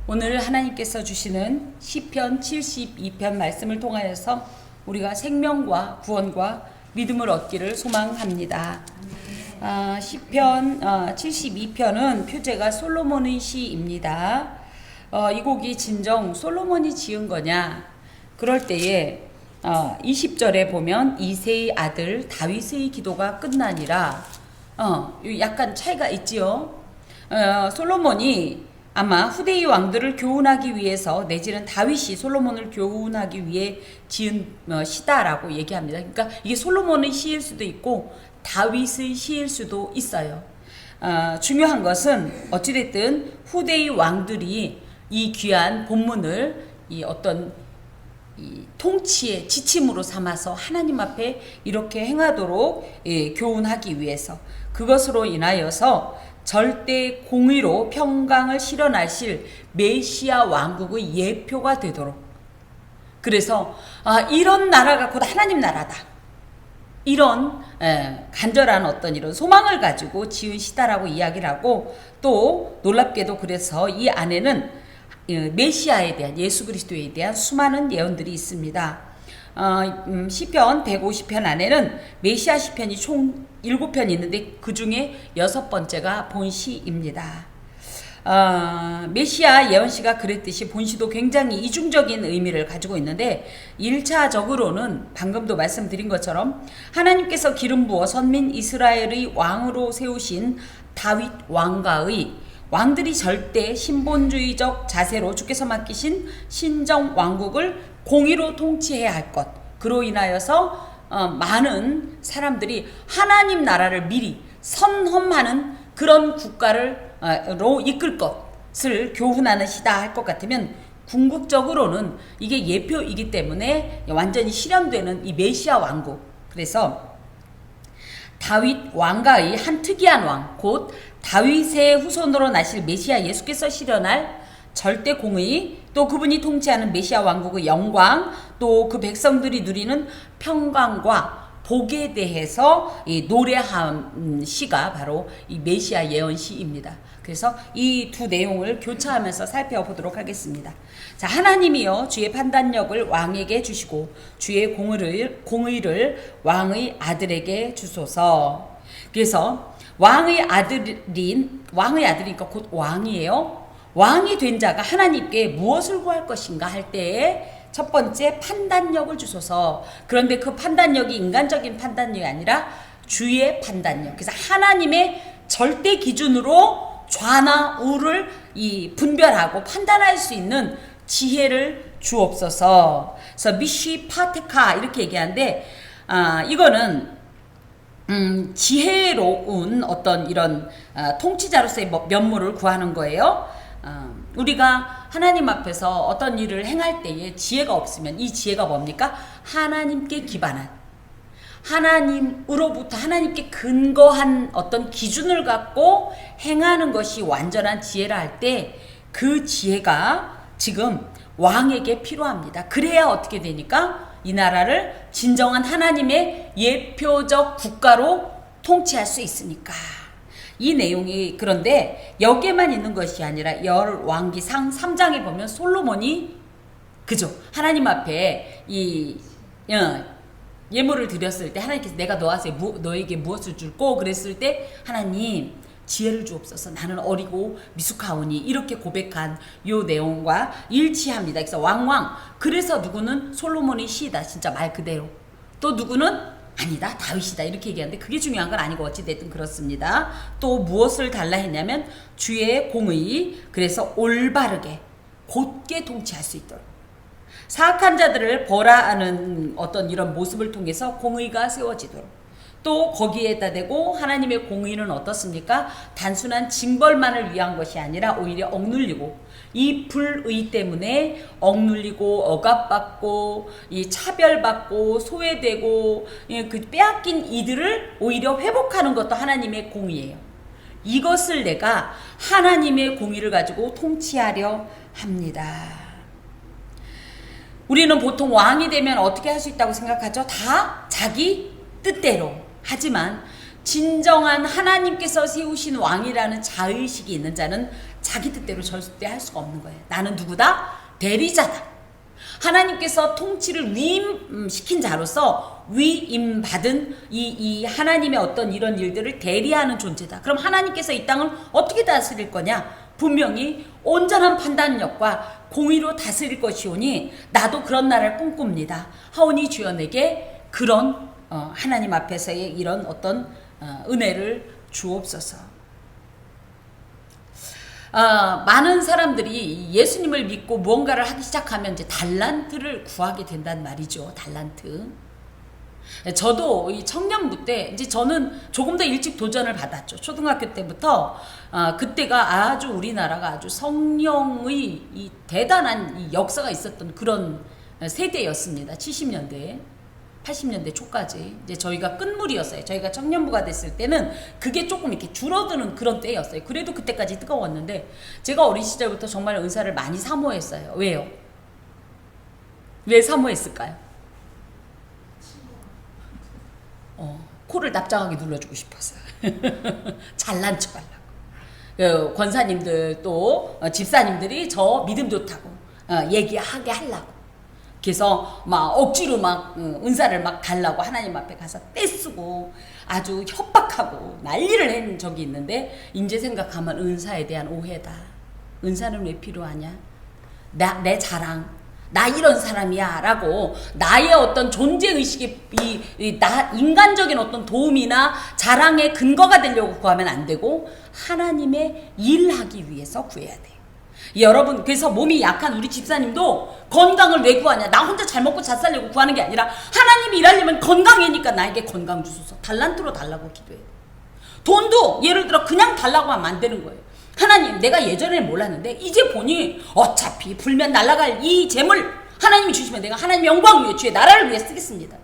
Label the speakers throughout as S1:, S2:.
S1: 오늘 하나님께서 주시는 시편 72편 말씀을 통하여서 우리가 생명과 구원과 믿음을 얻기를 소망합니다. 시편 72편은 표제가 솔로몬의 시입니다. 이 곡이 진정 솔로몬이 지은 거냐? 그럴 때에 20절에 보면 이새의 아들 다윗의 기도가 끝나니라. 약간 차이가 있지요. 솔로몬이 아마 후대의 왕들을 교훈하기 위해서 내지는 다윗이 솔로몬을 교훈하기 위해 지은 시다라고 얘기합니다. 그러니까 이게 솔로몬의 시일 수도 있고 다윗의 시일 수도 있어요. 중요한 것은 어찌됐든 후대의 왕들이 이 귀한 본문을 이 어떤 이 통치의 지침으로 삼아서 하나님 앞에 이렇게 행하도록 교훈하기 위해서, 그것으로 인하여서 절대 공의로 평강을 실현하실 메시아 왕국의 예표가 되도록, 그래서 이런 나라가 곧 하나님 나라다, 이런 간절한 어떤 이런 소망을 가지고 지은 시다라고 이야기를 하고, 또 놀랍게도 그래서 이 안에는 메시아에 대한, 예수 그리스도에 대한 수많은 예언들이 있습니다. 시편 150편 안에는 메시아 시편이 총 7편 있는데 그 중에 6번째가 본시입니다. 메시아 예언시가 그랬듯이 본시도 굉장히 이중적인 의미를 가지고 있는데, 1차적으로는 방금도 말씀드린 것처럼 하나님께서 기름 부어 선민 이스라엘의 왕으로 세우신 다윗 왕가의 왕들이 절대 신본주의적 자세로 주께서 맡기신 신정 왕국을 공의로 통치해야 할 것, 그로 인하여서 많은 사람들이 하나님 나라를 미리 선험하는 그런 국가로 이끌 것을 교훈하는 시다 할 것 같으면, 궁극적으로는 이게 예표이기 때문에 완전히 실현되는 이 메시아 왕국, 그래서 다윗 왕가의 한 특이한 왕, 곧 다윗의 후손으로 나실 메시아 예수께서 실현할 절대 공의, 또 그분이 통치하는 메시아 왕국의 영광, 또 그 백성들이 누리는 평강과 복에 대해서 노래한 시가 바로 이 메시아 예언시입니다. 그래서 이 두 내용을 교차하면서 살펴보도록 하겠습니다. 자, 하나님이여 주의 판단력을 왕에게 주시고 주의 공의를 왕의 아들에게 주소서. 그래서 왕의 아들이니까 곧 왕이에요. 왕이 된 자가 하나님께 무엇을 구할 것인가 할 때에 첫 번째 판단력을 주소서. 그런데 그 판단력이 인간적인 판단력이 아니라 주의 판단력. 그래서 하나님의 절대 기준으로 좌나 우를 분별하고 판단할 수 있는 지혜를 주옵소서. 그래서 미시 파테카 이렇게 얘기하는데, 이거는 지혜로운 어떤 이런 통치자로서의 면모를 구하는 거예요. 우리가 하나님 앞에서 어떤 일을 행할 때에 지혜가 없으면 이 지혜가 뭡니까? 하나님께 기반한, 하나님으로부터 하나님께 근거한 어떤 기준을 갖고 행하는 것이 완전한 지혜라 할 때, 그 지혜가 지금 왕에게 필요합니다. 그래야 어떻게 되니까 이 나라를 진정한 하나님의 예표적 국가로 통치할 수 있으니까. 이 내용이, 그런데 여기에만 있는 것이 아니라 열왕기상 3장에 보면 솔로몬이 그죠, 하나님 앞에 예물을 드렸을 때 하나님께서 내가 너에게 무엇을 줄꼬 그랬을 때, 하나님 지혜를 주옵소서, 나는 어리고 미숙하오니, 이렇게 고백한 요 내용과 일치합니다. 그래서 왕왕, 그래서 누구는 솔로몬의 시다, 진짜 말 그대로, 또 누구는 아니다 다윗이다 이렇게 얘기하는데, 그게 중요한 건 아니고 어찌됐든 그렇습니다. 또 무엇을 달라 했냐면 주의 공의, 그래서 올바르게 곧게 통치할 수 있도록, 사악한 자들을 벌하는 어떤 이런 모습을 통해서 공의가 세워지도록, 또 거기에다 대고 하나님의 공의는 어떻습니까? 단순한 징벌만을 위한 것이 아니라 오히려 억눌리고, 이 불의 때문에 억눌리고 억압받고 이 차별받고 소외되고 그 빼앗긴 이들을 오히려 회복하는 것도 하나님의 공의예요. 이것을 내가 하나님의 공의를 가지고 통치하려 합니다. 우리는 보통 왕이 되면 어떻게 할 수 있다고 생각하죠? 다 자기 뜻대로. 하지만 진정한 하나님께서 세우신 왕이라는 자의식이 있는 자는 자기 뜻대로 절대 할 수가 없는 거예요. 나는 누구다? 대리자다. 하나님께서 통치를 위임시킨 자로서 위임받은 이 하나님의 어떤 이런 일들을 대리하는 존재다. 그럼 하나님께서 이 땅을 어떻게 다스릴 거냐? 분명히 온전한 판단력과 공의로 다스릴 것이오니 나도 그런 나라를 꿈꿉니다. 하오니 주여 내게 그런 하나님 앞에서의 이런 어떤 은혜를 주옵소서. 많은 사람들이 예수님을 믿고 무언가를 하기 시작하면 이제 달란트를 구하게 된단 말이죠. 달란트. 저도 이 청년부 때 이제 저는 조금 더 일찍 도전을 받았죠. 초등학교 때부터 그때가 아주 우리나라가 아주 성령의 이 대단한 이 역사가 있었던 그런 세대였습니다. 70년대, 80년대 초까지 이제 저희가 끝물이었어요. 저희가 청년부가 됐을 때는 그게 조금 이렇게 줄어드는 그런 때였어요. 그래도 그때까지 뜨거웠는데 제가 어린 시절부터 정말 은사를 많이 사모했어요. 왜요? 왜 사모했을까요? 코를 납작하게 눌러주고 싶었어요. 잘난 척 하려고. 권사님들 또 집사님들이 저 믿음 좋다고 얘기하게 하려고. 그래서 막 억지로 막 은사를 막 달라고 하나님 앞에 가서 떼쓰고 아주 협박하고 난리를 한 적이 있는데 이제 생각하면 은사에 대한 오해다. 은사는 왜 필요하냐? 내 자랑. 나 이런 사람이야 라고 나의 어떤 존재의식이 나 인간적인 어떤 도움이나 자랑의 근거가 되려고 구하면 안 되고 하나님의 일하기 위해서 구해야 돼요. 여러분 그래서 몸이 약한 우리 집사님도 건강을 왜 구하냐? 나 혼자 잘 먹고 잘 살려고 구하는 게 아니라 하나님이 일하려면 건강이니까 나에게 건강 주소서. 달란트로 달라고 기도해요. 돈도 예를 들어 그냥 달라고 하면 안 되는 거예요. 하나님 내가 예전에는 몰랐는데 이제 보니 어차피 불면 날아갈 이 재물 하나님이 주시면 내가 하나님의 영광을 위해 주의 나라를 위해 쓰겠습니다.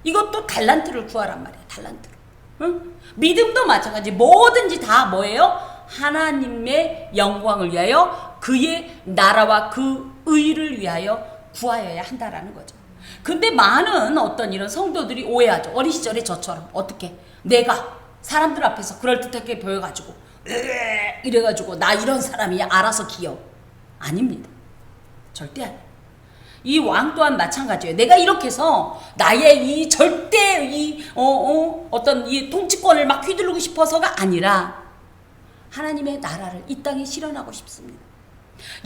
S1: 이것도 달란트를 구하란 말이에요. 달란트를. 응? 믿음도 마찬가지. 뭐든지 다 뭐예요? 하나님의 영광을 위하여 그의 나라와 그 의를 위하여 구하여야 한다라는 거죠. 근데 많은 어떤 이런 성도들이 오해하죠. 어린 시절에 저처럼 어떻게 내가 사람들 앞에서 그럴듯하게 보여가지고 이래가지고 나 이런 사람이야 알아서 기여. 아닙니다. 절대 아니에요. 이 왕 또한 마찬가지예요. 내가 이렇게 해서 나의 이 절대 어떤 이 통치권을 막 휘두르고 싶어서가 아니라 하나님의 나라를 이 땅에 실현하고 싶습니다.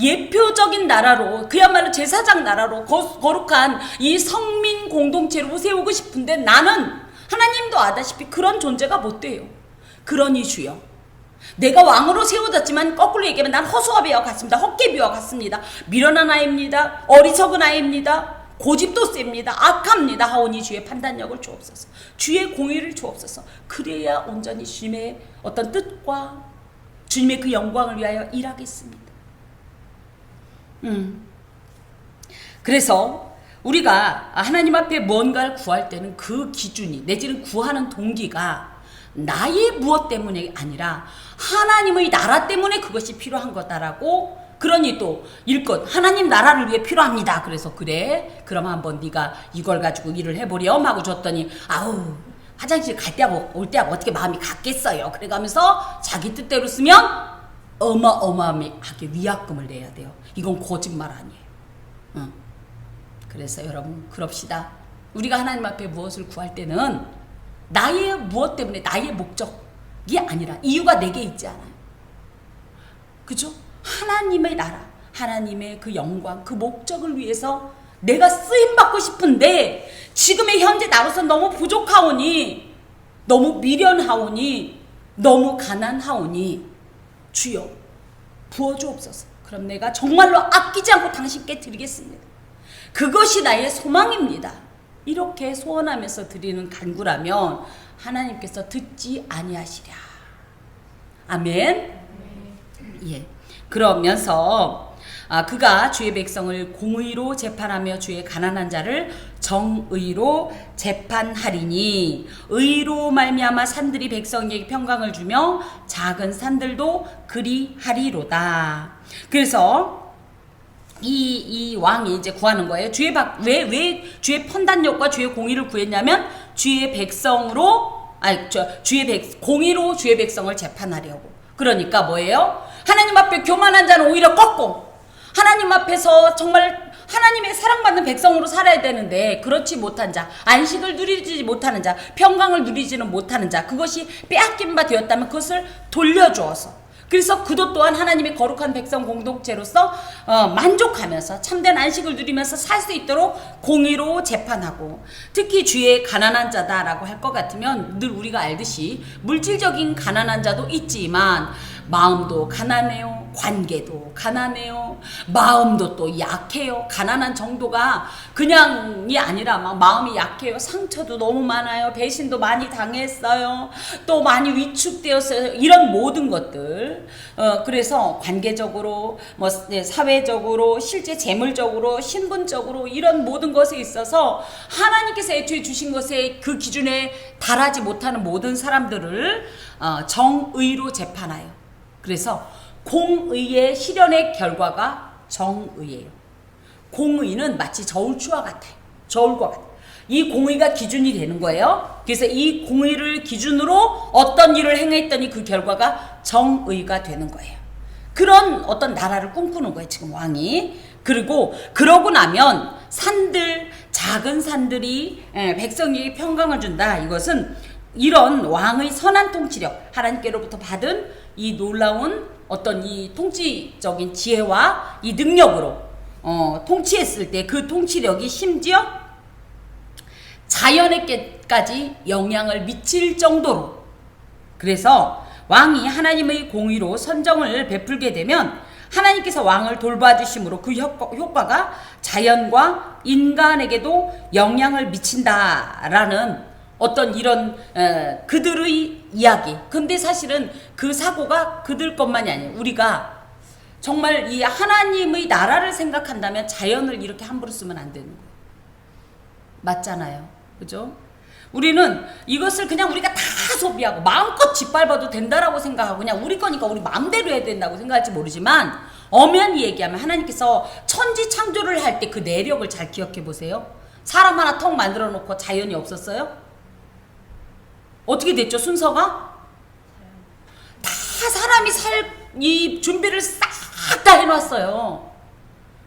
S1: 예표적인 나라로 그야말로 제사장 나라로 거룩한 이 성민 공동체로 세우고 싶은데 나는 하나님도 아다시피 그런 존재가 못 돼요. 그러니 주여 내가 왕으로 세워졌지만 거꾸로 얘기하면 난 허수아비와 같습니다. 헛개비와 같습니다. 미련한 아이입니다. 어리석은 아이입니다. 고집도 셉니다. 악합니다. 하오니 주의 판단력을 주옵소서. 주의 공의를 주옵소서. 그래야 온전히 주님의 어떤 뜻과 주님의 그 영광을 위하여 일하겠습니다. 그래서 우리가 하나님 앞에 뭔가를 구할 때는 그 기준이 내지는 구하는 동기가 나의 무엇 때문이 아니라 하나님의 나라 때문에 그것이 필요한 거다라고. 그러니 또 일껏 하나님 나라를 위해 필요합니다. 그래서 그래 그럼 한번 네가 이걸 가지고 일을 해보렴 하고 줬더니 아우 화장실 갈 때하고 올 때하고 어떻게 마음이 같겠어요. 그래가면서 자기 뜻대로 쓰면 어마어마하게 위약금을 내야 돼요. 이건 거짓말 아니에요. 그래서 여러분 그럽시다. 우리가 하나님 앞에 무엇을 구할 때는 나의 무엇 때문에 나의 목적이 아니라 이유가 내게 있지 않아요. 그죠? 하나님의 나라, 하나님의 그 영광, 그 목적을 위해서 내가 쓰임받고 싶은데 지금의 현재 나로서 너무 부족하오니 너무 미련하오니 너무 가난하오니 주여 부어주옵소서. 그럼 내가 정말로 아끼지 않고 당신께 드리겠습니다. 그것이 나의 소망입니다. 이렇게 소원하면서 드리는 간구라면 하나님께서 듣지 아니하시랴. 아멘. 예. 그러면서 그가 주의 백성을 공의로 재판하며 주의 가난한 자를 정의로 재판하리니 의로 말미암아 산들이 백성에게 평강을 주며 작은 산들도 그리하리로다. 그래서 이 왕이 이제 구하는 거예요. 왜 주의 판단력과 주의 공의를 구했냐면 주의 백성으로 공의로 주의 백성을 재판하려고. 그러니까 뭐예요? 하나님 앞에 교만한 자는 오히려 꺾고 하나님 앞에서 정말 하나님의 사랑받는 백성으로 살아야 되는데 그렇지 못한 자, 안식을 누리지 못하는 자, 평강을 누리지는 못하는 자, 그것이 빼앗긴 바 되었다면 그것을 돌려주어서, 그래서 그도 또한 하나님의 거룩한 백성 공동체로서 만족하면서 참된 안식을 누리면서 살 수 있도록 공의로 재판하고, 특히 주의 가난한 자다라고 할 것 같으면 늘 우리가 알듯이 물질적인 가난한 자도 있지만 마음도 가난해요. 관계도 가난해요. 마음도 또 약해요. 가난한 정도가 그냥이 아니라 막 마음이 약해요. 상처도 너무 많아요. 배신도 많이 당했어요. 또 많이 위축되었어요. 이런 모든 것들. 그래서 관계적으로, 뭐 사회적으로, 실제 재물적으로, 신분적으로 이런 모든 것에 있어서 하나님께서 애초에 주신 것에 그 기준에 달하지 못하는 모든 사람들을 정의로 재판하여. 그래서 공의의 실현의 결과가 정의예요. 공의는 마치 저울추와 같아요. 저울과 같아요. 이 공의가 기준이 되는 거예요. 그래서 이 공의를 기준으로 어떤 일을 행했더니 그 결과가 정의가 되는 거예요. 그런 어떤 나라를 꿈꾸는 거예요, 지금 왕이. 그리고 그러고 나면 산들, 작은 산들이 백성에게 평강을 준다. 이것은 이런 왕의 선한 통치력, 하나님께로부터 받은 이 놀라운 어떤 이 통치적인 지혜와 이 능력으로 통치했을 때 그 통치력이 심지어 자연에게까지 영향을 미칠 정도로, 그래서 왕이 하나님의 공의로 선정을 베풀게 되면 하나님께서 왕을 돌봐주심으로 그 효과가 자연과 인간에게도 영향을 미친다라는 어떤 이런 그들의 이야기. 근데 사실은 그 사고가 그들 것만이 아니에요. 우리가 정말 이 하나님의 나라를 생각한다면 자연을 이렇게 함부로 쓰면 안 되는 거예요. 맞잖아요. 그죠? 우리는 이것을 그냥 우리가 다 소비하고 마음껏 짓밟아도 된다라고 생각하고 그냥 우리 거니까 우리 마음대로 해야 된다고 생각할지 모르지만, 엄연히 얘기하면 하나님께서 천지 창조를 할 때 그 내력을 잘 기억해 보세요. 사람 하나 턱 만들어 놓고 자연이 없었어요? 어떻게 됐죠? 순서가? 다 사람이 이 준비를 싹 다 해놨어요.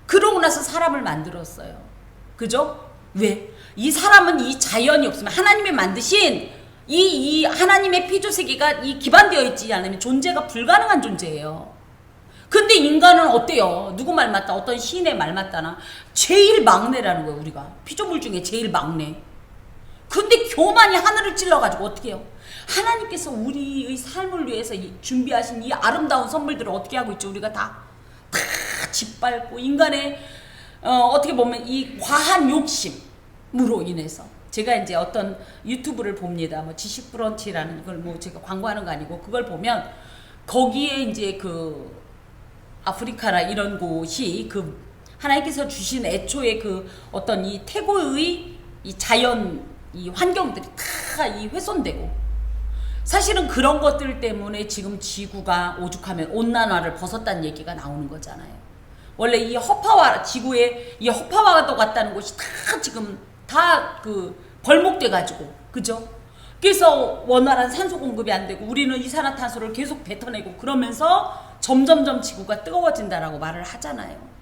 S1: 그러고 나서 사람을 만들었어요. 그죠? 왜? 이 사람은 이 자연이 없으면, 하나님이 만드신 이 하나님의 피조세계가 이 기반되어 있지 않으면 존재가 불가능한 존재예요. 근데 인간은 어때요? 누구 말 맞다? 어떤 시인의 말 맞다나? 제일 막내라는 거예요, 우리가. 피조물 중에 제일 막내. 근데 교만이 하늘을 찔러가지고 어떻게 해요? 하나님께서 우리의 삶을 위해서 준비하신 이 아름다운 선물들을 어떻게 하고 있죠? 우리가 다 짓밟고 인간의 어떻게 보면 이 과한 욕심으로 인해서, 제가 이제 어떤 유튜브를 봅니다. 뭐 지식 브런치라는 걸 뭐 제가 광고하는 거 아니고, 그걸 보면 거기에 이제 그 아프리카나 이런 곳이 그 하나님께서 주신 애초에 그 어떤 이 태고의 이 자연 이 환경들이 다 이 훼손되고, 사실은 그런 것들 때문에 지금 지구가 오죽하면 온난화를 벗었다는 얘기가 나오는 거잖아요. 원래 이 허파와 지구에 이 허파와도 같다는 곳이 다 지금 다 그 벌목돼 가지고, 그죠? 그래서 원활한 산소 공급이 안 되고 우리는 이산화탄소를 계속 뱉어내고 그러면서 점점점 지구가 뜨거워진다라고 말을 하잖아요.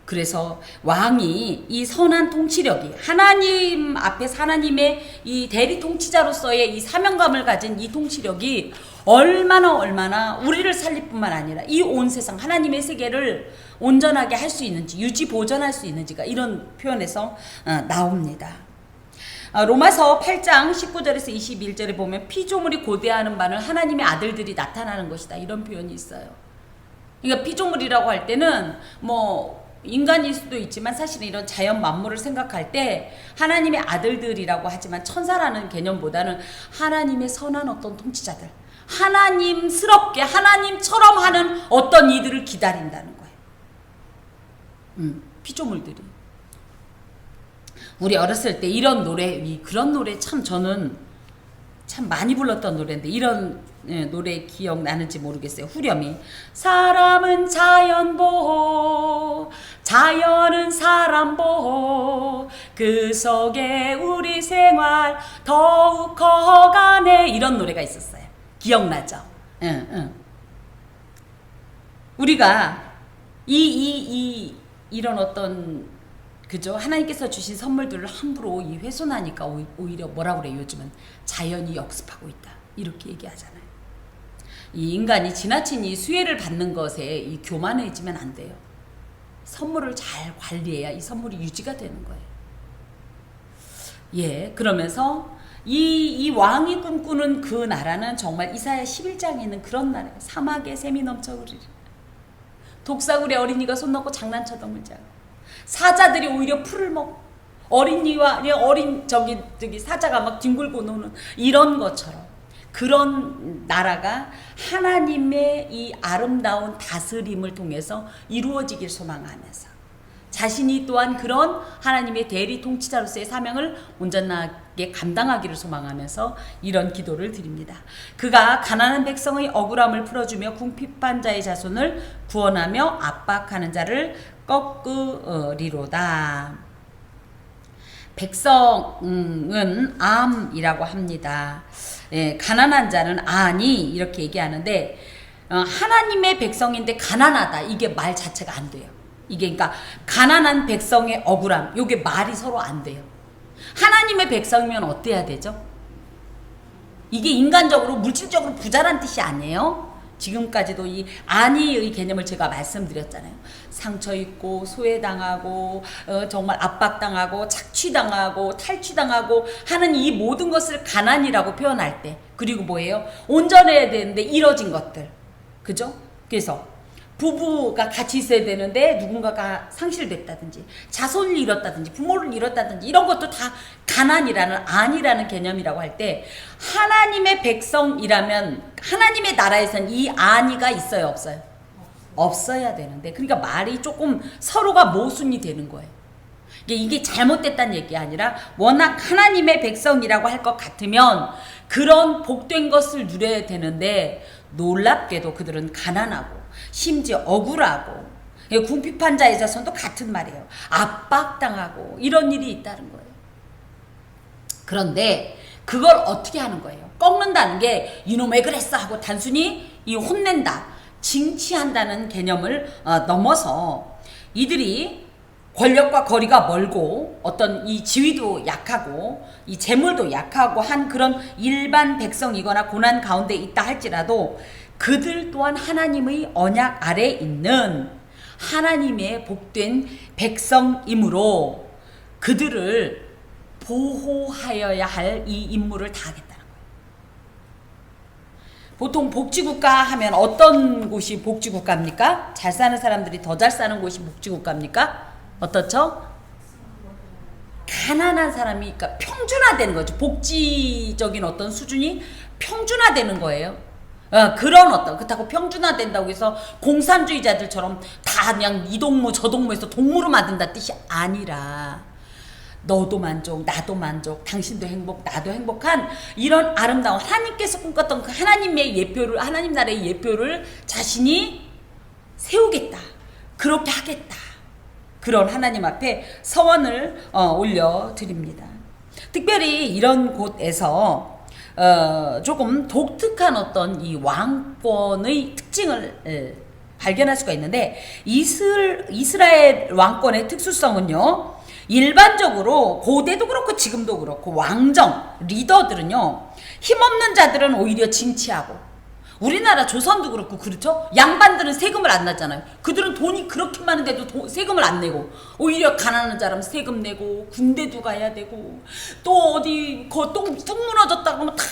S1: 그래서 왕이 이 선한 통치력이 하나님 앞에서 하나님의 이 대리 통치자로서의 이 사명감을 가진 이 통치력이 얼마나 우리를 살릴 뿐만 아니라 이 온 세상 하나님의 세계를 온전하게 할 수 있는지, 유지 보존할 수 있는지가 이런 표현에서 나옵니다. 로마서 8장 19절에서 21절에 보면 피조물이 고대하는 바는 하나님의 아들들이 나타나는 것이다, 이런 표현이 있어요. 그러니까 피조물이라고 할 때는 뭐 인간일 수도 있지만 사실은 이런 자연 만물을 생각할 때 하나님의 아들들이라고 하지만 천사라는 개념보다는 하나님의 선한 어떤 통치자들, 하나님스럽게 하나님처럼 하는 어떤 이들을 기다린다는 거예요. 피조물들이. 우리 어렸을 때 이런 노래, 그런 노래 참 저는 참 많이 불렀던 노래인데 이런 노래 기억나는지 모르겠어요. 후렴이 사람은 자연 보호, 자연은 사람 보호, 그 속에 우리 생활 더욱 커가네, 이런 노래가 있었어요. 기억나죠? 응. 우리가 이런 어떤 그죠? 하나님께서 주신 선물들을 함부로 훼손하니까 오히려 뭐라 그래 요즘은 자연이 역습하고 있다 이렇게 얘기하잖아요. 이 인간이 지나친 이 수혜를 받는 것에 이 교만해지면 안 돼요. 선물을 잘 관리해야 이 선물이 유지가 되는 거예요. 예, 그러면서 이 왕이 꿈꾸는 그 나라는 정말 이사야 11장에 있는 그런 나라예요. 사막에 샘이 넘쳐 흐르리. 독사굴에 어린이가 손 넣고 장난쳐도 물자. 사자들이 오히려 풀을 먹고 어린이와 저기 사자가 막 뒹굴고 노는 이런 것처럼 그런 나라가 하나님의 이 아름다운 다스림을 통해서 이루어지길 소망하면서 자신이 또한 그런 하나님의 대리 통치자로서의 사명을 온전하게 감당하기를 소망하면서 이런 기도를 드립니다. 그가 가난한 백성의 억울함을 풀어주며 궁핍한 자의 자손을 구원하며 압박하는 자를 꺾으리로다. 백성은 암이라고 합니다. 예, 가난한 자는 아니 이렇게 얘기하는데 하나님의 백성인데 가난하다 이게 말 자체가 안 돼요. 이게 그러니까 가난한 백성의 억울함 이게 말이 서로 안 돼요. 하나님의 백성이면 어때야 되죠? 이게 인간적으로 물질적으로 부자란 뜻이 아니에요. 지금까지도 이 안위의 개념을 제가 말씀드렸잖아요. 상처 입고 소외당하고 정말 압박당하고 착취당하고 탈취당하고 하는 이 모든 것을 가난이라고 표현할 때 그리고 뭐예요? 온전해야 되는데 이뤄진 것들 그죠? 그래서 부부가 같이 있어야 되는데 누군가가 상실됐다든지 자손을 잃었다든지 부모를 잃었다든지 이런 것도 다 가난이라는 안이라는 개념이라고 할 때 하나님의 백성이라면 하나님의 나라에선 이 안이가 있어요 없어요? 없어야 되는데 그러니까 말이 조금 서로가 모순이 되는 거예요. 이게 잘못됐다는 얘기 아니라 워낙 하나님의 백성이라고 할 것 같으면 그런 복된 것을 누려야 되는데 놀랍게도 그들은 가난하고 심지어 억울하고 궁핍한 자의 자손도 같은 말이에요. 압박당하고 이런 일이 있다는 거예요. 그런데 그걸 어떻게 하는 거예요? 꺾는다는 게 이놈 왜 그랬어 하고 단순히 이 혼낸다, 징치한다는 개념을 넘어서 이들이 권력과 거리가 멀고 어떤 이 지위도 약하고 이 재물도 약하고 한 그런 일반 백성이거나 고난 가운데 있다 할지라도 그들 또한 하나님의 언약 아래 있는 하나님의 복된 백성이므로 그들을 보호하여야 할 이 임무를 다하겠다는 거예요. 보통 복지국가 하면 어떤 곳이 복지국가입니까? 잘 사는 사람들이 더 잘 사는 곳이 복지국가입니까? 어떻죠? 가난한 사람이 그러니까 평준화되는 거죠. 복지적인 어떤 수준이 평준화되는 거예요. 그런 어떤 그렇다고 평준화된다고 해서 공산주의자들처럼 다 그냥 이 동무 저 동무에서 동무로 만든다 뜻이 아니라 너도 만족 나도 만족 당신도 행복 나도 행복한 이런 아름다운 하나님께서 꿈꿨던 그 하나님의 예표를 하나님 나라의 예표를 자신이 세우겠다 그렇게 하겠다 그런 하나님 앞에 서원을 올려드립니다. 특별히 이런 곳에서 조금 독특한 어떤 이 왕권의 특징을 발견할 수가 있는데 이스라엘 왕권의 특수성은요 일반적으로 고대도 그렇고 지금도 그렇고 왕정 리더들은요 힘없는 자들은 오히려 징치하고 우리나라 조선도 그렇고 그렇죠? 양반들은 세금을 안 내잖아요. 그들은 돈이 그렇게 많은데도 세금을 안 내고 오히려 가난한 사람 세금 내고 군대도 가야 되고 또 어디 뚝 무너졌다 그러면 다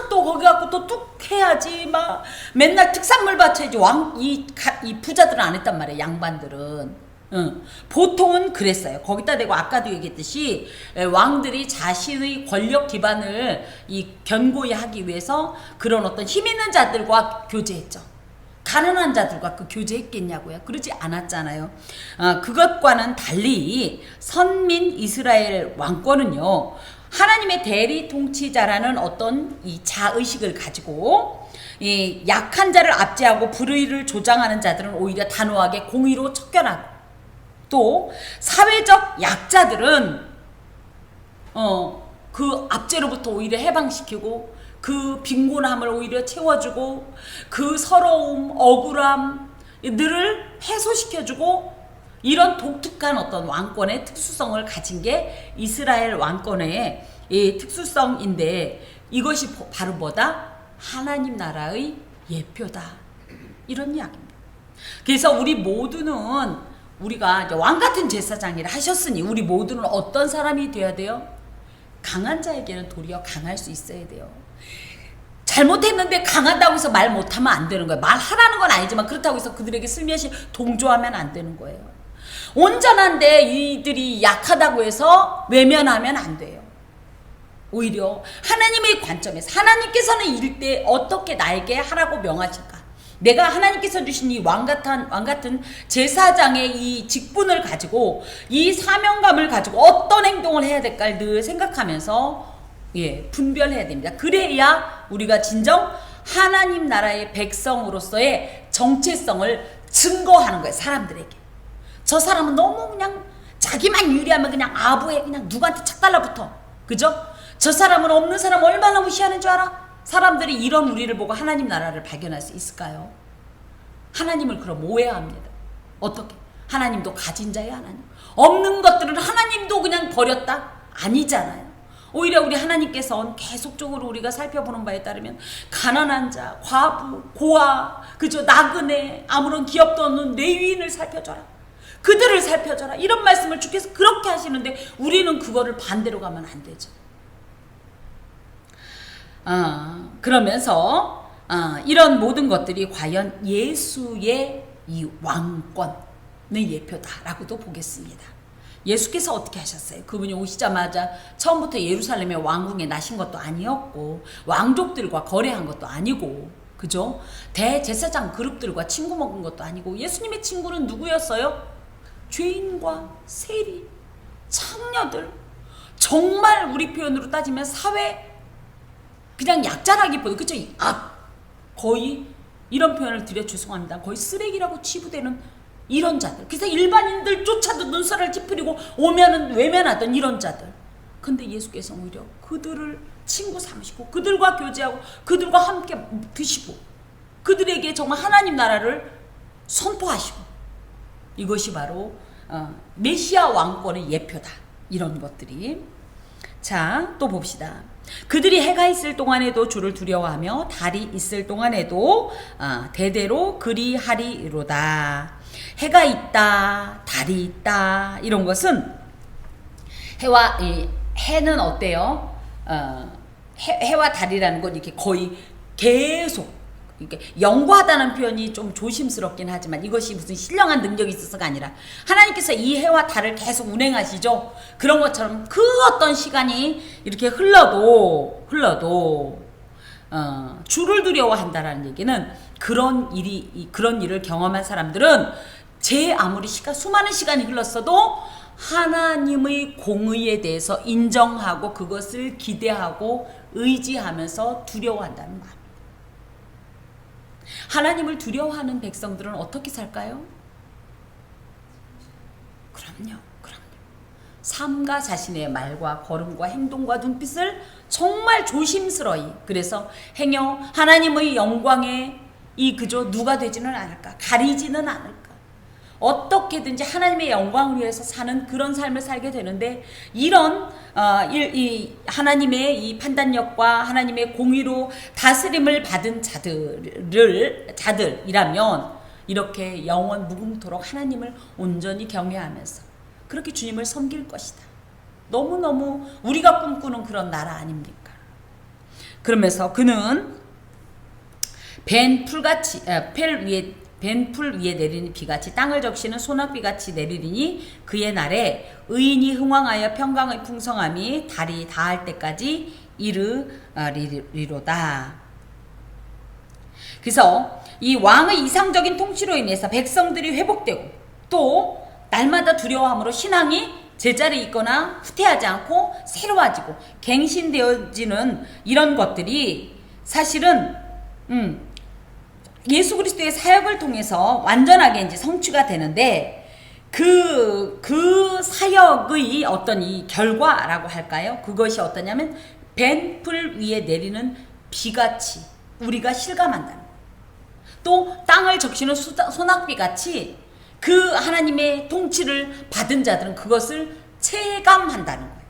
S1: 또 거기 갖고 또 뚝 해야지 막 맨날 특산물 바쳐야지 이 부자들은 안 했단 말이에요. 양반들은. 보통은 그랬어요. 거기다 대고 아까도 얘기했듯이 왕들이 자신의 권력 기반을 견고히 하기 위해서 그런 어떤 힘 있는 자들과 교제했죠. 가난한 자들과 그 교제했겠냐고요? 그러지 않았잖아요. 그것과는 달리 선민 이스라엘 왕권은요. 하나님의 대리 통치자라는 어떤 이 자의식을 가지고 이 약한 자를 압제하고 불의를 조장하는 자들은 오히려 단호하게 공의로 척결하고 또 사회적 약자들은 그 압제로부터 오히려 해방시키고 그 빈곤함을 오히려 채워주고 그 서러움, 억울함 들을 해소시켜주고 이런 독특한 어떤 왕권의 특수성을 가진 게 이스라엘 왕권의 이 특수성인데 이것이 바로 뭐다? 하나님 나라의 예표다. 이런 이야기입니다. 그래서 우리 모두는 우리가 이제 왕 같은 제사장이라 하셨으니 우리 모두는 어떤 사람이 되어야 돼요? 강한 자에게는 도리어 강할 수 있어야 돼요. 잘못했는데 강하다고 해서 말 못하면 안 되는 거예요. 말하라는 건 아니지만 그렇다고 해서 그들에게 슬며시 동조하면 안 되는 거예요. 온전한데 이들이 약하다고 해서 외면하면 안 돼요. 오히려 하나님의 관점에서 하나님께서는 이럴 때 어떻게 나에게 하라고 명하실까? 내가 하나님께서 주신 이 왕 같은 제사장의 이 직분을 가지고 이 사명감을 가지고 어떤 행동을 해야 될까를 늘 생각하면서 분별해야 됩니다. 그래야 우리가 진정 하나님 나라의 백성으로서의 정체성을 증거하는 거예요. 사람들에게. 저 사람은 너무 그냥 자기만 유리하면 그냥 아부해. 그냥 누구한테 착 달라붙어. 그죠? 저 사람은 없는 사람 얼마나 무시하는 줄 알아? 사람들이 이런 우리를 보고 하나님 나라를 발견할 수 있을까요? 하나님을 그럼 오해합니다. 어떻게? 하나님도 가진 자의 하나님. 없는 것들은 하나님도 그냥 버렸다? 아니잖아요. 오히려 우리 하나님께서는 계속적으로 우리가 살펴보는 바에 따르면 가난한 자, 과부, 고아, 그저 나그네, 아무런 기업도 없는 내위인을 살펴줘라. 그들을 살펴줘라. 이런 말씀을 주께서 그렇게 하시는데 우리는 그거를 반대로 가면 안 되죠. 그러면서 이런 모든 것들이 과연 예수의 이 왕권의 예표다라고도 보겠습니다. 예수께서 어떻게 하셨어요? 그분이 오시자마자 처음부터 예루살렘의 왕궁에 나신 것도 아니었고 왕족들과 거래한 것도 아니고 그죠? 대제사장 그룹들과 친구 먹은 것도 아니고 예수님의 친구는 누구였어요? 죄인과 세리, 창녀들, 정말 우리 표현으로 따지면 사회 그냥 약자라기보다 그쵸? 거의 이런 표현을 드려 죄송합니다. 거의 쓰레기라고 치부되는 이런 자들. 그래서 일반인들조차도 눈살을 찌푸리고 오면은 외면하던 이런 자들. 근데 예수께서 오히려 그들을 친구 삼으시고 그들과 교제하고 그들과 함께 드시고 그들에게 정말 하나님 나라를 선포하시고 이것이 바로 메시아 왕권의 예표다. 이런 것들이. 자, 또 봅시다. 그들이 해가 있을 동안에도 주를 두려워하며 달이 있을 동안에도 대대로 그리하리로다. 해가 있다, 달이 있다. 이런 것은 해는 어때요? 해와 달이라는 건 이렇게 거의 계속 이렇게 연구하다는 표현이 좀 조심스럽긴 하지만 이것이 무슨 신령한 능력이 있어서가 아니라 하나님께서 이 해와 달을 계속 운행하시죠. 그런 것처럼 그 어떤 시간이 이렇게 흘러도 주를 두려워한다라는 얘기는 그런 일을 경험한 사람들은 아무리 수많은 시간이 흘렀어도 하나님의 공의에 대해서 인정하고 그것을 기대하고 의지하면서 두려워한다는 말. 하나님을 두려워하는 백성들은 어떻게 살까요? 그럼요. 삶과 자신의 말과 걸음과 행동과 눈빛을 정말 조심스러이 그래서 행여 하나님의 영광에 그저 누가 되지는 않을까? 가리지는 않을까? 어떻게든지 하나님의 영광을 위해서 사는 그런 삶을 살게 되는데 이런 이 하나님의 이 판단력과 하나님의 공의로 다스림을 받은 자들이라면 이렇게 영원 무궁토록 하나님을 온전히 경외하면서 그렇게 주님을 섬길 것이다. 너무너무 우리가 꿈꾸는 그런 나라 아닙니까? 그러면서 그는 벤 풀 위에 내리는 비같이 땅을 적시는 소낙비같이 내리리니 그의 날에 의인이 흥왕하여 평강의 풍성함이 달이 다할 때까지 이르리로다. 그래서 이 왕의 이상적인 통치로 인해서 백성들이 회복되고 또 날마다 두려워함으로 신앙이 제자리에 있거나 후퇴하지 않고 새로워지고 갱신되어지는 이런 것들이 사실은 예수 그리스도의 사역을 통해서 완전하게 이제 성취가 되는데 그 사역의 어떤 이 결과라고 할까요? 그것이 어떠냐면 벤풀 위에 내리는 비같이 우리가 실감한다는 거예요. 또 땅을 적시는 소낙비 같이 그 하나님의 통치를 받은 자들은 그것을 체감한다는 거예요.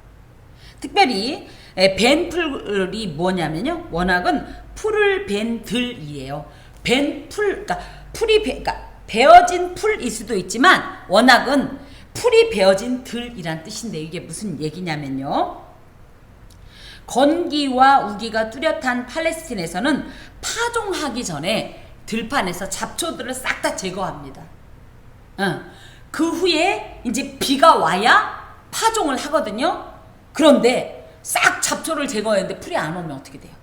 S1: 특별히 벤 풀이 뭐냐면요, 원학은 풀을 벤 들이에요. 벤 풀, 그러니까 그러니까 베어진 풀일 수도 있지만 원학은 풀이 베어진 들이란 뜻인데, 이게 무슨 얘기냐면요, 건기와 우기가 뚜렷한 팔레스틴에서는 파종하기 전에 들판에서 잡초들을 싹 다 제거합니다. 그 후에 이제 비가 와야 파종을 하거든요. 그런데 싹 잡초를 제거했는데 풀이 안 오면 어떻게 돼요?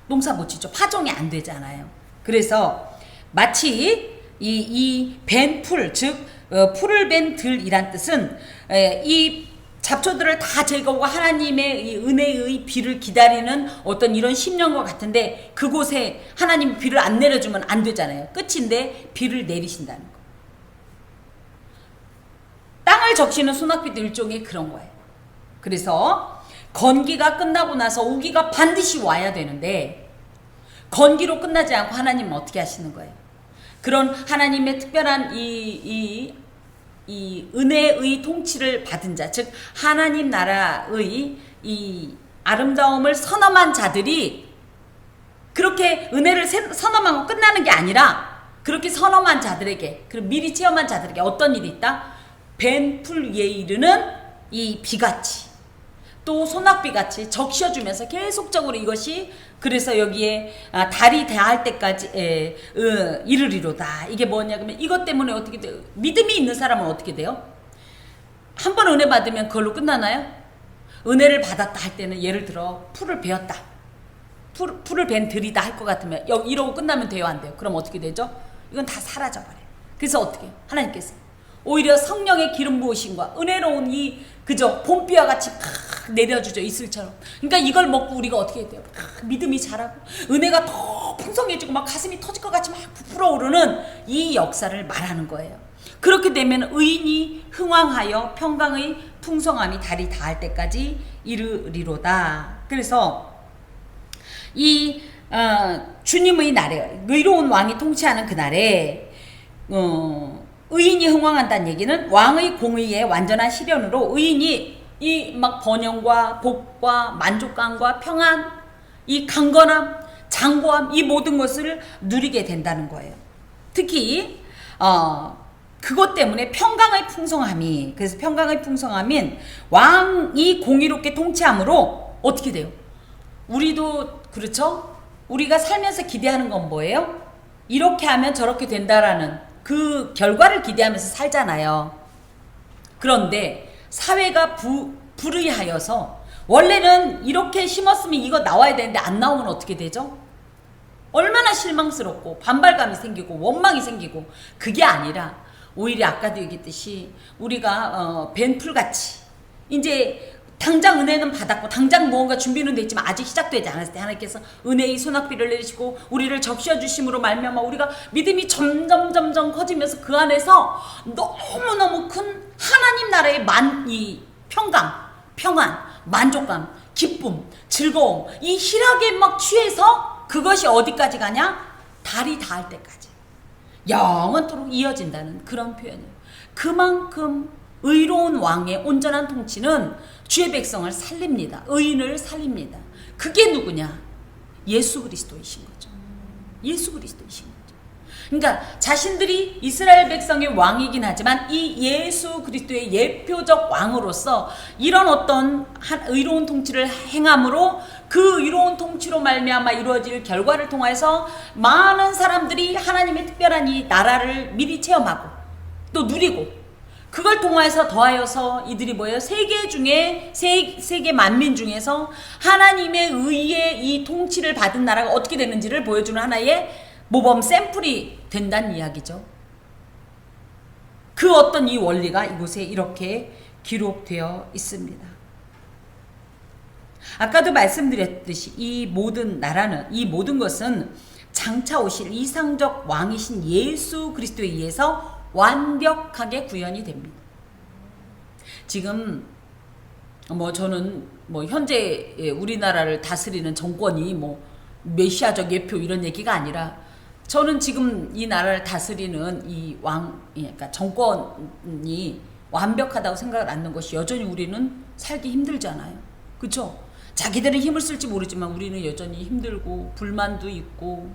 S1: 농사 못 짓죠. 파종이 안 되잖아요. 그래서 마치 이 벤 풀, 즉 풀을 벤 들이란 뜻은 이 잡초들을 다 제거하고 하나님의 이 은혜의 비를 기다리는 어떤 이런 심령과 같은데, 그곳에 하나님 비를 안 내려주면 안 되잖아요. 끝인데 비를 내리신다는 거. 땅을 적시는 소낙비도 일종의 그런 거예요. 그래서 건기가 끝나고 나서 우기가 반드시 와야 되는데, 건기로 끝나지 않고 하나님은 어떻게 하시는 거예요? 그런 하나님의 특별한 이 은혜의 통치를 받은 자, 즉 하나님 나라의 이 아름다움을 선험한 자들이 그렇게 은혜를 선험하고 끝나는 게 아니라, 그렇게 선험한 자들에게, 그리고 미리 체험한 자들에게 어떤 일이 있다? 벤 풀 위에 이르는 이 비같이, 또 소낙비같이 적셔주면서 계속적으로 이것이, 그래서 여기에 달이 닿을 때까지 이르리로다. 이게 뭐냐 그러면, 이것 때문에 어떻게 돼요? 믿음이 있는 사람은 어떻게 돼요? 한 번 은혜 받으면 그걸로 끝나나요? 은혜를 받았다 할 때는, 예를 들어 풀을 베었다, 풀을 벤 들이다 할 것 같으면 이러고 끝나면 돼요, 안 돼요? 그럼 어떻게 되죠? 이건 다 사라져버려요. 그래서 어떻게 해요? 하나님께서 오히려 성령의 기름 부으심과 은혜로운 이 그저 봄비와 같이 팍 내려주죠, 이슬처럼. 그러니까 이걸 먹고 우리가 어떻게 해야 돼요? 믿음이 자라고 은혜가 더 풍성해지고 막 가슴이 터질 것 같이 막 부풀어 오르는 이 역사를 말하는 거예요. 그렇게 되면 의인이 흥왕하여 평강의 풍성함이 달이 닿을 때까지 이르리로다. 그래서 이 주님의 날에, 의로운 왕이 통치하는 그날에 의인이 흥왕한다는 얘기는 왕의 공의의 완전한 실현으로 의인이 이 막 번영과 복과 만족감과 평안, 이 강건함, 장고함, 이 모든 것을 누리게 된다는 거예요. 특히 그것 때문에 평강의 풍성함이, 그래서 평강의 풍성함인 왕이 공의롭게 통치함으로 어떻게 돼요? 우리도 그렇죠? 우리가 살면서 기대하는 건 뭐예요? 이렇게 하면 저렇게 된다라는 그 결과를 기대하면서 살잖아요. 그런데 사회가 불의하여서, 원래는 이렇게 심었으면 이거 나와야 되는데 안 나오면 어떻게 되죠? 얼마나 실망스럽고 반발감이 생기고 원망이 생기고, 그게 아니라 오히려 아까도 얘기했듯이 우리가 벤풀같이 이제 당장 은혜는 받았고 당장 무언가 준비는 돼 있지만 아직 시작되지 않았을 때 하나님께서 은혜의 소낙비를 내리시고 우리를 적셔주심으로 말미암아 우리가 믿음이 점점 커지면서 그 안에서 너무너무 큰 하나님 나라의 이 평강, 평안, 만족감, 기쁨, 즐거움, 이 희락에 막 취해서 그것이 어디까지 가냐? 달이 닿을 때까지 영원토록 이어진다는 그런 표현이에요. 그만큼 의로운 왕의 온전한 통치는 주의 백성을 살립니다. 의인을 살립니다. 그게 누구냐? 예수 그리스도이신 거죠. 예수 그리스도이신 거죠. 그러니까 자신들이 이스라엘 백성의 왕이긴 하지만 이 예수 그리스도의 예표적 왕으로서 이런 어떤 의로운 통치를 행함으로, 그 의로운 통치로 말미암아 이루어질 결과를 통해서 많은 사람들이 하나님의 특별한 이 나라를 미리 체험하고 또 누리고, 그걸 통해서 더하여서 이들이 뭐예요? 세계 만민 중에서 하나님의 의의 이 통치를 받은 나라가 어떻게 되는지를 보여주는 하나의 모범 샘플이 된다는 이야기죠. 그 어떤 이 원리가 이곳에 이렇게 기록되어 있습니다. 아까도 말씀드렸듯이 이 모든 나라는, 이 모든 것은 장차 오실 이상적 왕이신 예수 그리스도에 의해서 완벽하게 구현이 됩니다. 지금 저는 현재 우리나라를 다스리는 정권이 메시아적 예표 이런 얘기가 아니라 저는 지금 이 나라를 다스리는 이 그러니까 정권이 완벽하다고 생각을 않는 것이 여전히 우리는 살기 힘들잖아요. 그쵸? 자기들은 힘을 쓸지 모르지만 우리는 여전히 힘들고 불만도 있고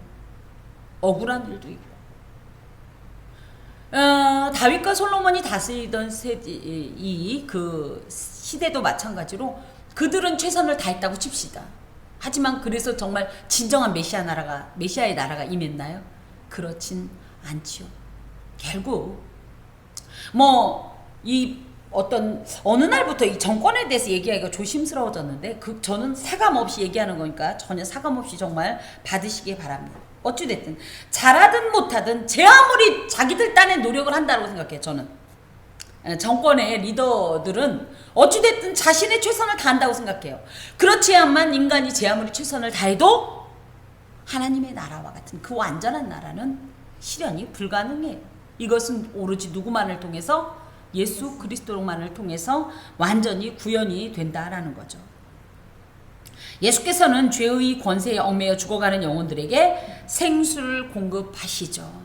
S1: 억울한 일도 있고. 다윗과 솔로몬이 다스리던 그 시대도 마찬가지로 그들은 최선을 다했다고 칩시다. 하지만 그래서 정말 진정한 메시아의 나라가 임했나요? 그렇진 않지요. 결국 어느 날부터 이 정권에 대해서 얘기하기가 조심스러워졌는데 저는 사감 없이 얘기하는 거니까 전혀 사감 없이 정말 받으시기 바랍니다. 어찌됐든 잘하든 못하든 제 아무리 자기들 딴에 노력을 한다고 생각해요. 저는 정권의 리더들은 어찌됐든 자신의 최선을 다한다고 생각해요. 그렇지야만 인간이 제 아무리 최선을 다해도 하나님의 나라와 같은 그 완전한 나라는 실현이 불가능해요. 이것은 오로지 누구만을 통해서, 예수 그리스도만을 통해서 완전히 구현이 된다라는 거죠. 예수께서는 죄의 권세에 얽매여 죽어가는 영혼들에게 생수를 공급하시죠.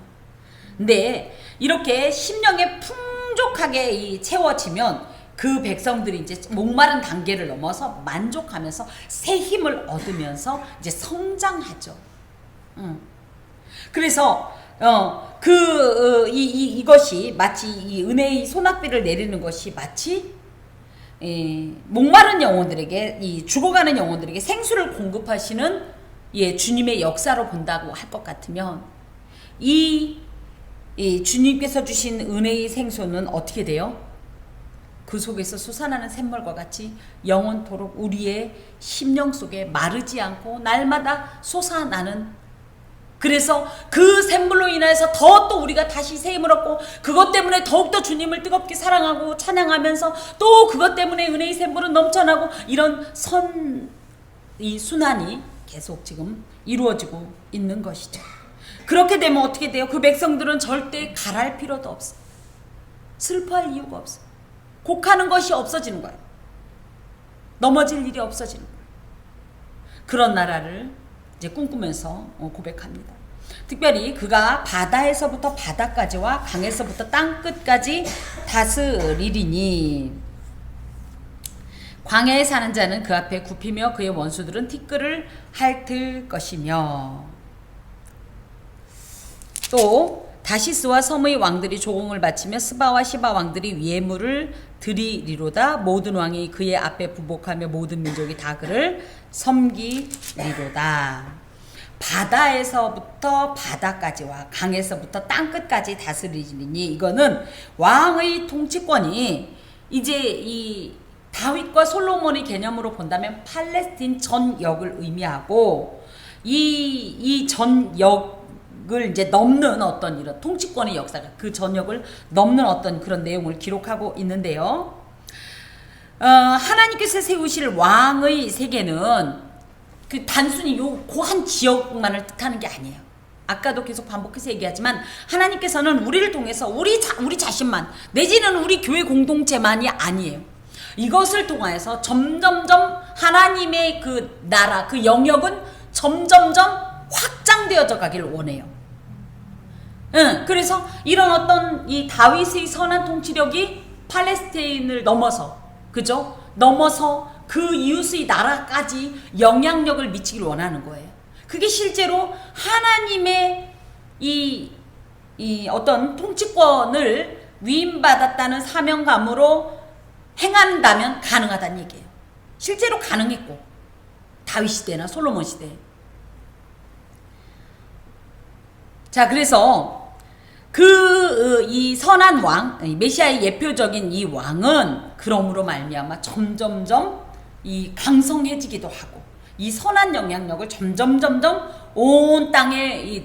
S1: 근데 이렇게 심령에 풍족하게 채워지면 그 백성들이 이제 목마른 단계를 넘어서 만족하면서 새 힘을 얻으면서 이제 성장하죠. 그래서 이것이 마치 이 은혜의 소낙비를 내리는 것이 마치 목마른 영혼들에게, 이 죽어가는 영혼들에게 생수를 공급하시는 주님의 역사로 본다고 할 것 같으면 이 주님께서 주신 은혜의 생수는 어떻게 돼요? 그 속에서 솟아나는 샘물과 같이 영원토록 우리의 심령 속에 마르지 않고 날마다 솟아나는, 그래서 그 샘물로 인해서 더 또 우리가 다시 새 힘을 얻고 그것 때문에 더욱더 주님을 뜨겁게 사랑하고 찬양하면서 또 그것 때문에 은혜의 샘물은 넘쳐나고 이런 이 순환이 계속 지금 이루어지고 있는 것이죠. 그렇게 되면 어떻게 돼요? 그 백성들은 절대 갈할 필요도 없어. 슬퍼할 이유가 없어. 곡하는 것이 없어지는 거예요. 넘어질 일이 없어지는 거예요. 그런 나라를 이제 꿈꾸면서 고백합니다. 특별히 그가 바다에서부터 바다까지와 강에서부터 땅끝까지 다스리리니 광야에 사는 자는 그 앞에 굽히며 그의 원수들은 티끌을 핥을 것이며, 또 다시스와 섬의 왕들이 조공을 바치며 스바와 시바 왕들이 예물을 드리리로다. 모든 왕이 그의 앞에 부복하며 모든 민족이 다 그를 섬기리로다. 바다에서부터 바다까지와 강에서부터 땅끝까지 다스리니, 이거는 왕의 통치권이 이제 이 다윗과 솔로몬의 개념으로 본다면 팔레스틴 전역을 의미하고, 이 전역을 이제 넘는 어떤 이런 통치권의 역사가 그 전역을 넘는 어떤 그런 내용을 기록하고 있는데요. 하나님께서 세우실 왕의 세계는 그 단순히 그 한 지역만을 뜻하는 게 아니에요. 아까도 계속 반복해서 얘기하지만 하나님께서는 우리를 통해서 우리 자신만 내지는 우리 교회 공동체만이 아니에요. 이것을 통해서 점점점 하나님의 그 나라, 그 영역은 점점점 확장되어져 가길 원해요. 그래서 이런 어떤 이 다윗의 선한 통치력이 팔레스타인을 넘어서, 그죠? 넘어서 그 이웃의 나라까지 영향력을 미치길 원하는 거예요. 그게 실제로 하나님의 이 어떤 통치권을 위임받았다는 사명감으로 행한다면 가능하다는 얘기예요. 실제로 가능했고, 다윗 시대나 솔로몬 시대. 자, 그래서 이 선한 왕, 메시아의 예표적인 이 왕은 그러므로 말미암아 점점점 이 강성해지기도 하고, 이 선한 영향력을 점점 온 땅에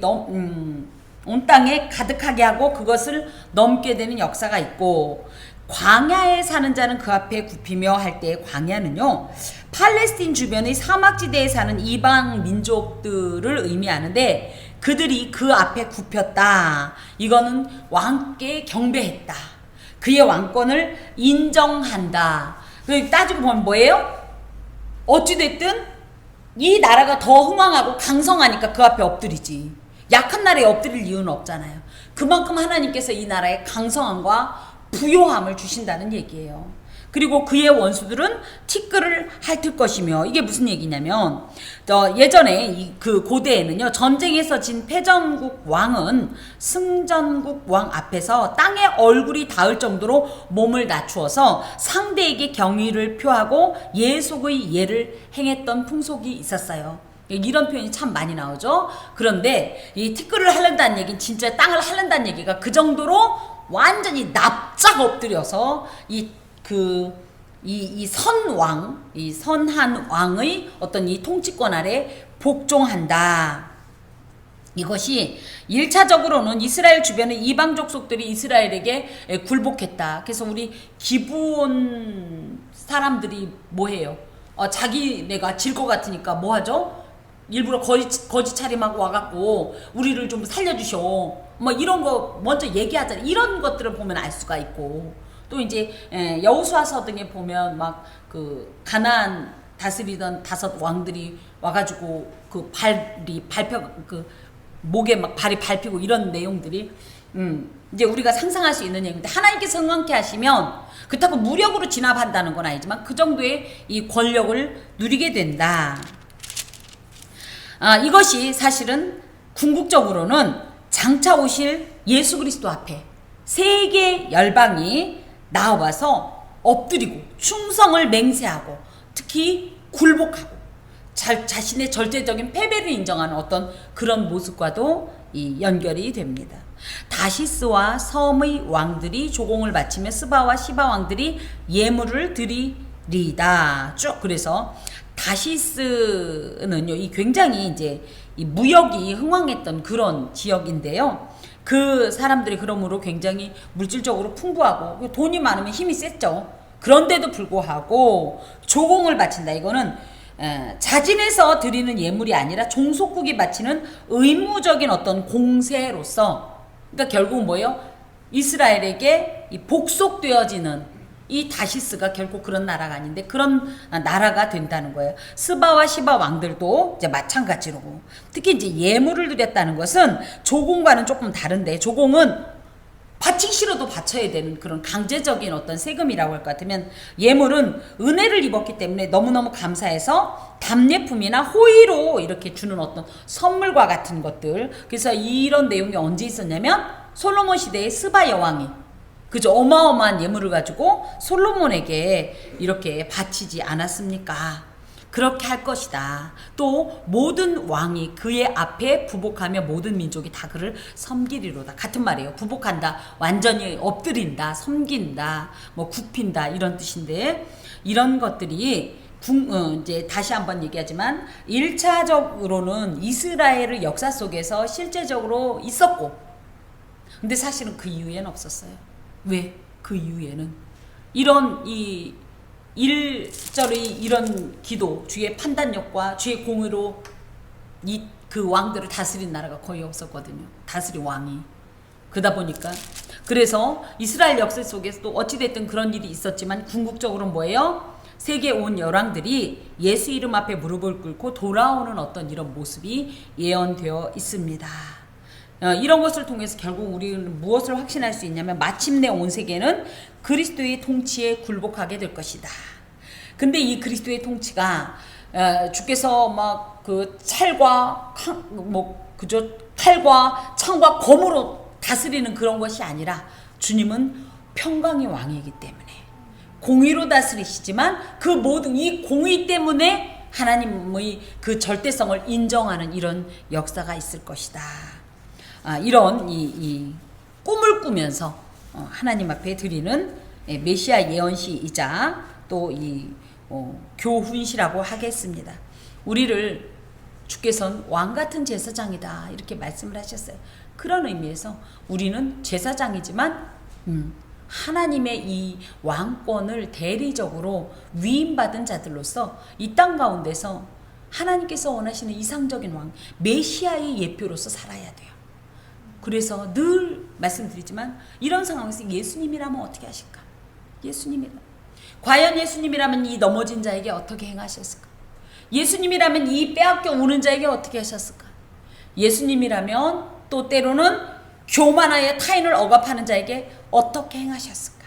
S1: 가득하게 하고 그것을 넘게 되는 역사가 있고, 광야에 사는 자는 그 앞에 굽히며 할 때 광야는요, 팔레스틴 주변의 사막지대에 사는 이방 민족들을 의미하는데, 그들이 그 앞에 굽혔다. 이거는 왕께 경배했다. 그의 왕권을 인정한다. 따지고 보면 뭐예요? 어찌됐든 이 나라가 더 흥왕하고 강성하니까 그 앞에 엎드리지. 약한 나라에 엎드릴 이유는 없잖아요. 그만큼 하나님께서 이 나라에 강성함과 부요함을 주신다는 얘기예요. 그리고 그의 원수들은 티끌을 핥을 것이며, 이게 무슨 얘기냐면 예전에 그 고대에는요, 전쟁에서 진 패전국 왕은 승전국 왕 앞에서 땅에 얼굴이 닿을 정도로 몸을 낮추어서 상대에게 경의를 표하고 예속의 예를 행했던 풍속이 있었어요. 이런 표현이 참 많이 나오죠. 그런데 이 티끌을 핥는다는 얘기는 진짜 땅을 핥는다는 얘기가 그 정도로 완전히 납작 엎드려서 이 선왕, 이 선한 왕의 어떤 이 통치권 아래 복종한다. 이것이 1차적으로는 이스라엘 주변의 이방 족속들이 이스라엘에게 굴복했다. 그래서 우리 기브온 사람들이 뭐 해요? 자기네가 질 것 같으니까 뭐 하죠? 일부러 거짓 차림하고 와갖고 우리를 좀 살려주셔. 뭐 이런 거 먼저 얘기하잖아요. 이런 것들을 보면 알 수가 있고, 또 이제 여호수아서 등에 보면 막 그 가나안 다스리던 5 왕들이 와가지고 그 목에 막 발이 밟히고 이런 내용들이 이제 우리가 상상할 수 있는 얘기인데, 하나님께서 흥왕케 하시면 그렇다고 무력으로 진압한다는 건 아니지만 그 정도의 이 권력을 누리게 된다. 이것이 사실은 궁극적으로는 장차 오실 예수 그리스도 앞에 세계 열방이 나와서 엎드리고 충성을 맹세하고 특히 굴복하고 자신의 절대적인 패배를 인정하는 어떤 그런 모습과도 이 연결이 됩니다. 다시스와 섬의 왕들이 조공을 바치며 스바와 시바 왕들이 예물을 드리리다. 쭉 그래서 다시스는요, 이 굉장히 이제 이 무역이 흥왕했던 그런 지역인데요. 그 사람들이 그러므로 굉장히 물질적으로 풍부하고 돈이 많으면 힘이 셌죠. 그런데도 불구하고 조공을 바친다. 이거는 자진해서 드리는 예물이 아니라 종속국이 바치는 의무적인 어떤 공세로서, 그러니까 결국 뭐예요? 이스라엘에게 이 복속되어지는 이 다시스가 결코 그런 나라가 아닌데 그런 나라가 된다는 거예요. 스바와 시바 왕들도 이제 마찬가지로, 특히 이제 예물을 드렸다는 것은 조공과는 조금 다른데, 조공은 바치기 싫어도 바쳐야 되는 그런 강제적인 어떤 세금이라고 할 것 같으면, 예물은 은혜를 입었기 때문에 너무너무 감사해서 답례품이나 호의로 이렇게 주는 어떤 선물과 같은 것들. 그래서 이런 내용이 언제 있었냐면 솔로몬 시대의 스바 여왕이 그저 어마어마한 예물을 가지고 솔로몬에게 이렇게 바치지 않았습니까? 그렇게 할 것이다. 또 모든 왕이 그의 앞에 부복하며 모든 민족이 다 그를 섬기리로다. 같은 말이에요. 부복한다, 완전히 엎드린다, 섬긴다, 뭐 굽힌다, 이런 뜻인데, 이런 것들이 이제 다시 한번 얘기하지만 1차적으로는 이스라엘의 역사 속에서 실제적으로 있었고, 근데 사실은 그 이후에는 없었어요. 왜? 그 이후에는 이런 이 일절의 이런 기도, 주의 판단력과 주의 공의로 그 왕들을 다스린 나라가 거의 없었거든요. 다스린 왕이. 그러다 보니까, 그래서 이스라엘 역사 속에서도 어찌됐든 그런 일이 있었지만 궁극적으로 뭐예요? 세계 온 열왕들이 예수 이름 앞에 무릎을 꿇고 돌아오는 어떤 이런 모습이 예언되어 있습니다. 이런 것을 통해서 결국 우리는 무엇을 확신할 수 있냐면, 마침내 온 세계는 그리스도의 통치에 굴복하게 될 것이다. 근데 이 그리스도의 통치가 주께서 막 그 칼과 창과 검으로 다스리는 그런 것이 아니라, 주님은 평강의 왕이기 때문에 공의로 다스리시지만 그 모든 이 공의 때문에 하나님의 그 절대성을 인정하는 이런 역사가 있을 것이다. 이런 이 꿈을 꾸면서 하나님 앞에 드리는 메시아 예언시이자 또 이 교훈시라고 하겠습니다. 우리를 주께서는 왕 같은 제사장이다 이렇게 말씀을 하셨어요. 그런 의미에서 우리는 제사장이지만 하나님의 이 왕권을 대리적으로 위임받은 자들로서 이 땅 가운데서 하나님께서 원하시는 이상적인 왕, 메시아의 예표로서 살아야 돼요. 그래서 늘 말씀드리지만, 이런 상황에서 예수님이라면 어떻게 하실까? 예수님이라면, 과연 예수님이라면 이 넘어진 자에게 어떻게 행하셨을까? 예수님이라면 이 빼앗겨 오는 자에게 어떻게 하셨을까? 예수님이라면 또 때로는 교만하여 타인을 억압하는 자에게 어떻게 행하셨을까?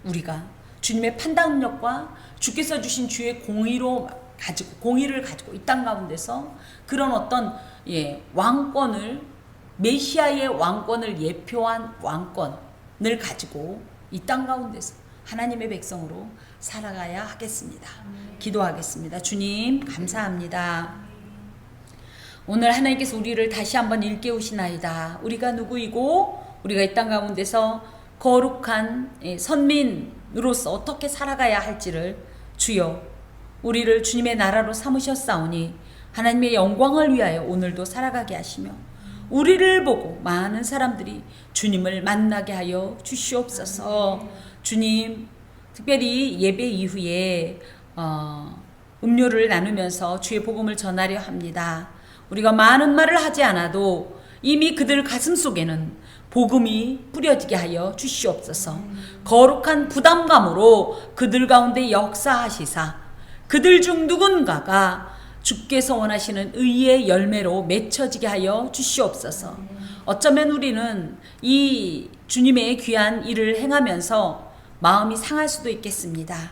S1: 우리가 주님의 판단력과 주께서 주신 주의 공의를 가지고 이 땅 가운데서 그런 어떤 왕권을, 메시아의 왕권을 예표한 왕권을 가지고 이 땅 가운데서 하나님의 백성으로 살아가야 하겠습니다. 기도하겠습니다. 주님 감사합니다. 오늘 하나님께서 우리를 다시 한번 일깨우시나이다. 우리가 누구이고 우리가 이 땅 가운데서 거룩한 선민으로서 어떻게 살아가야 할지를 주여 우리를 주님의 나라로 삼으셨사오니 하나님의 영광을 위하여 오늘도 살아가게 하시며 우리를 보고 많은 사람들이 주님을 만나게 하여 주시옵소서. 주님, 특별히 예배 이후에 음료를 나누면서 주의 복음을 전하려 합니다. 우리가 많은 말을 하지 않아도 이미 그들 가슴 속에는 복음이 뿌려지게 하여 주시옵소서. 거룩한 부담감으로 그들 가운데 역사하시사 그들 중 누군가가 주께서 원하시는 의의 열매로 맺혀지게 하여 주시옵소서. 어쩌면 우리는 이 주님의 귀한 일을 행하면서 마음이 상할 수도 있겠습니다.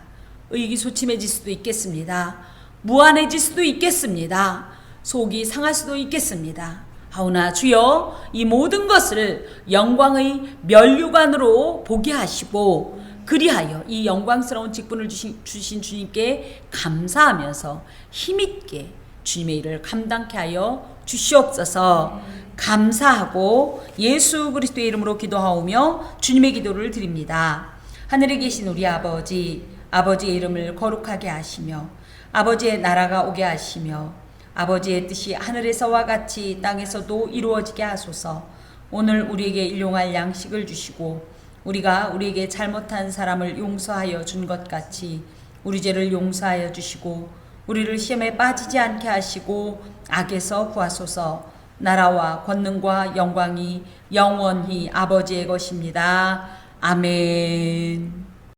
S1: 의기소침해질 수도 있겠습니다. 무안해질 수도 있겠습니다. 속이 상할 수도 있겠습니다. 하오나 주여 이 모든 것을 영광의 면류관으로 보게 하시고 그리하여 이 영광스러운 직분을 주신 주님께 감사하면서 힘있게 주님의 일을 감당케 하여 주시옵소서. 감사하고 예수 그리스도의 이름으로 기도하오며 주님의 기도를 드립니다. 하늘에 계신 우리 아버지, 아버지의 이름을 거룩하게 하시며 아버지의 나라가 오게 하시며 아버지의 뜻이 하늘에서와 같이 땅에서도 이루어지게 하소서. 오늘 우리에게 일용할 양식을 주시고 우리가 우리에게 잘못한 사람을 용서하여 준 것 같이 우리 죄를 용서하여 주시고 우리를 시험에 빠지지 않게 하시고 악에서 구하소서. 나라와 권능과 영광이 영원히 아버지의 것입니다. 아멘.